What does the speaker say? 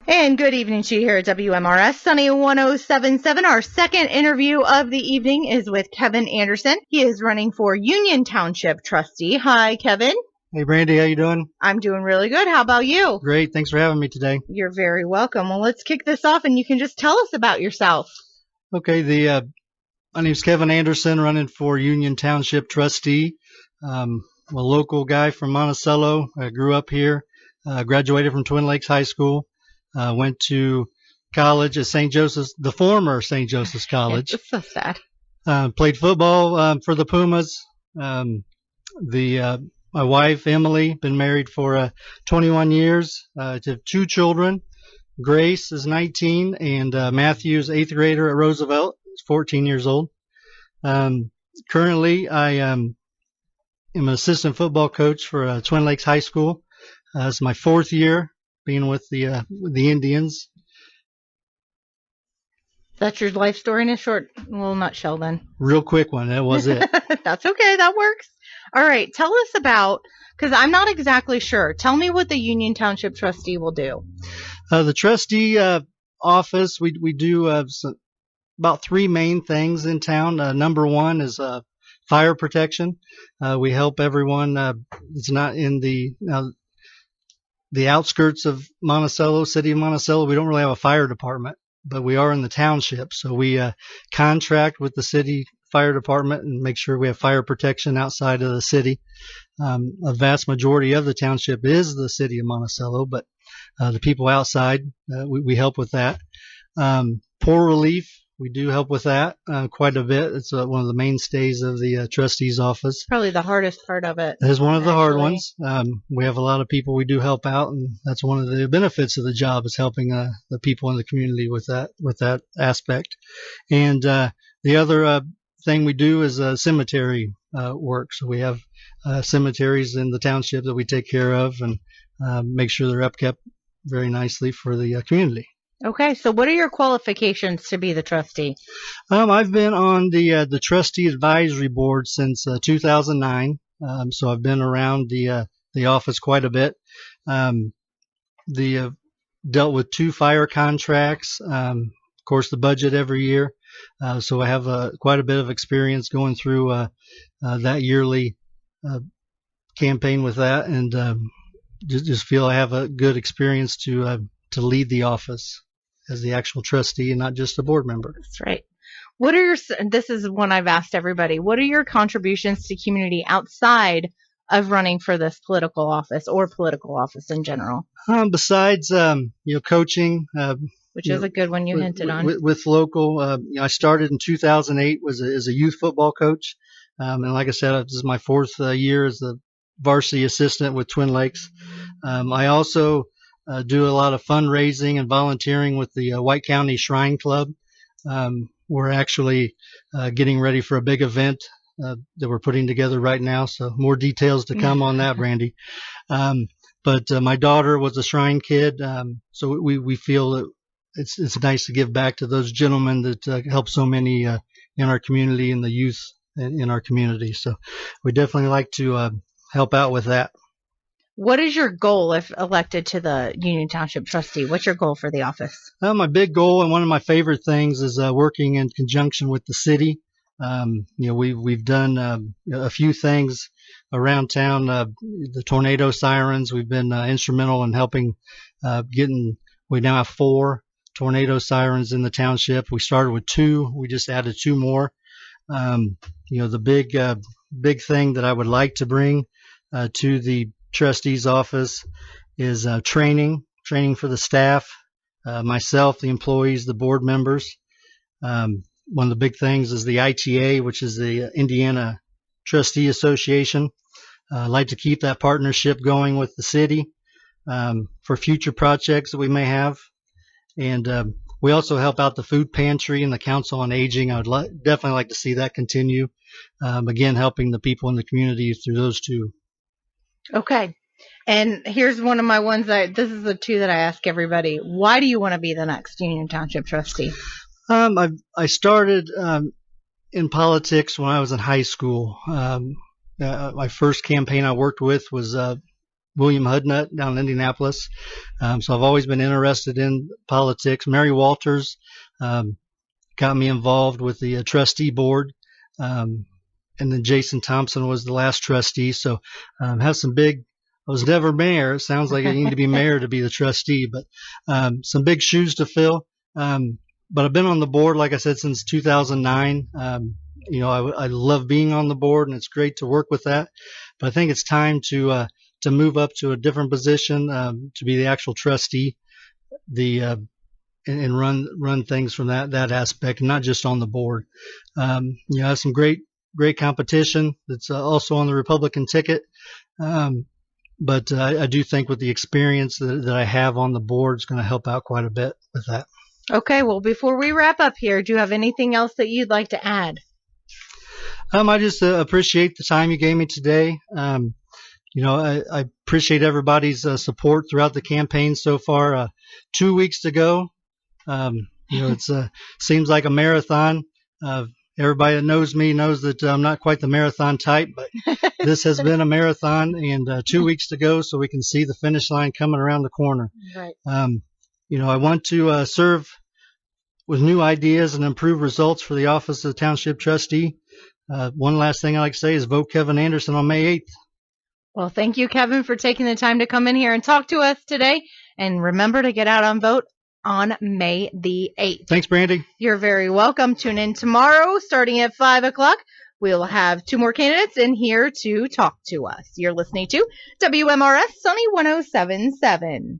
And good evening to you here at WMRS, Sunny 1077. Our second interview of the evening is with Kevin Anderson. He is running for Union Township Trustee. Hi, Kevin. Hey, Brandi, how you doing? I'm doing really good. How about you? Great. Thanks for having me today. You're very welcome. Well, let's kick this off and you can just tell us about yourself. Okay. My name's Kevin Anderson, running for Union Township Trustee. I'm a local guy from Monticello. I grew up here, graduated from Twin Lakes High School, went to college at St. Joseph's, the former St. Joseph's College. It's so sad. Played football for the Pumas. My wife, Emily, been married for 21 years. I have two children. Grace is 19, and Matthew's 8th grader at Roosevelt. He's 14 years old. Currently, I am an assistant football coach for Twin Lakes High School. It's my 4th year being with the Indians. That's your life story in a short little nutshell then. Real quick one. That was it. That's okay. That works. All right. Tell us about, because I'm not exactly sure. Tell me what the Union Township Trustee will do. The trustee office, we do about 3 main things in town. Number 1 is fire protection. We help everyone. It's not in the outskirts of Monticello, city of Monticello. We don't really have a fire department, but we are in the township. So we contract with the city fire department and make sure we have fire protection outside of the city. A vast majority of the township is the city of Monticello, but the people outside, we help with that. Poor relief, we do help with that quite a bit. It's one of the mainstays of the trustee's office. Probably the hardest part of it. It is one of the hard ones. We have a lot of people we do help out, and that's one of the benefits of the job, is helping the people in the community with that aspect. And the other thing we do is cemetery work. So we have cemeteries in the township that we take care of and make sure they're upkept very nicely for the community. Okay, so what are your qualifications to be the trustee? I've been on the trustee advisory board since 2009, so I've been around the office quite a bit. Dealt with 2 fire contracts, of course, the budget every year. So I have quite a bit of experience going through that yearly campaign with that, and just feel I have a good experience to lead the office as the actual trustee and not just a board member. That's right. This is one I've asked everybody. What are your contributions to community outside of running for this political office or political office in general? Besides, coaching, which is a good one you hinted on. With local, I started in 2008 as a youth football coach. And like I said, this is my 4th year as the varsity assistant with Twin Lakes. I also do a lot of fundraising and volunteering with the White County Shrine Club. We're actually getting ready for a big event that we're putting together right now. So more details to come on that, Brandi. But my daughter was a Shrine kid. So we feel that it's nice to give back to those gentlemen that help so many in our community and the youth in our community. So we definitely like to help out with that. What is your goal if elected to the Union Township Trustee? What's your goal for the office? My big goal and one of my favorite things is working in conjunction with the city. We've done a few things around town. The tornado sirens, we've been instrumental in helping we now have 4 tornado sirens in the township. We started with 2. We just added 2 more. The big thing that I would like to bring to the trustee's office is training for the staff, myself, the employees, the board members. One of the big things is the ITA, which is the Indiana Trustee Association. I'd like to keep that partnership going with the city for future projects that we may have. And we also help out the food pantry and the Council on Aging. I would definitely like to see that continue. Again, helping the people in the community through those 2. Okay. And here's one of my ones this is the 2 that I ask everybody. Why do you want to be the next Union Township Trustee? I started in politics when I was in high school. My first campaign I worked with was William Hudnut down in Indianapolis. So I've always been interested in politics. Mary Walters got me involved with the trustee board. And then Jason Thompson was the last trustee. So have some big, I was never mayor. It sounds like I need to be mayor to be the trustee, but some big shoes to fill. But I've been on the board, like I said, since 2009. I love being on the board, and it's great to work with that. But I think it's time to move up to a different position, to be the actual trustee, and run things from that aspect, not just on the board. I have some great competition that's also on the Republican ticket. But I do think with the experience that I have on the board, it's going to help out quite a bit with that. Okay, well, before we wrap up here, do you have anything else that you'd like to add? I just appreciate the time you gave me today. I appreciate everybody's support throughout the campaign so far. 2 weeks to go. It's seems like a marathon. Everybody that knows me knows that I'm not quite the marathon type, but this has been a marathon, and 2 weeks to go, so we can see the finish line coming around the corner. Right. I want to serve with new ideas and improve results for the office of Township Trustee. One last thing I'd like to say is vote Kevin Anderson on May 8th. Well, thank you, Kevin, for taking the time to come in here and talk to us today. And remember to get out on vote on May the 8th. Thanks, Brandi. You're very welcome. Tune in tomorrow starting at 5 o'clock. We'll have 2 more candidates in here to talk to us. You're listening to WMRS Sunny 107.7.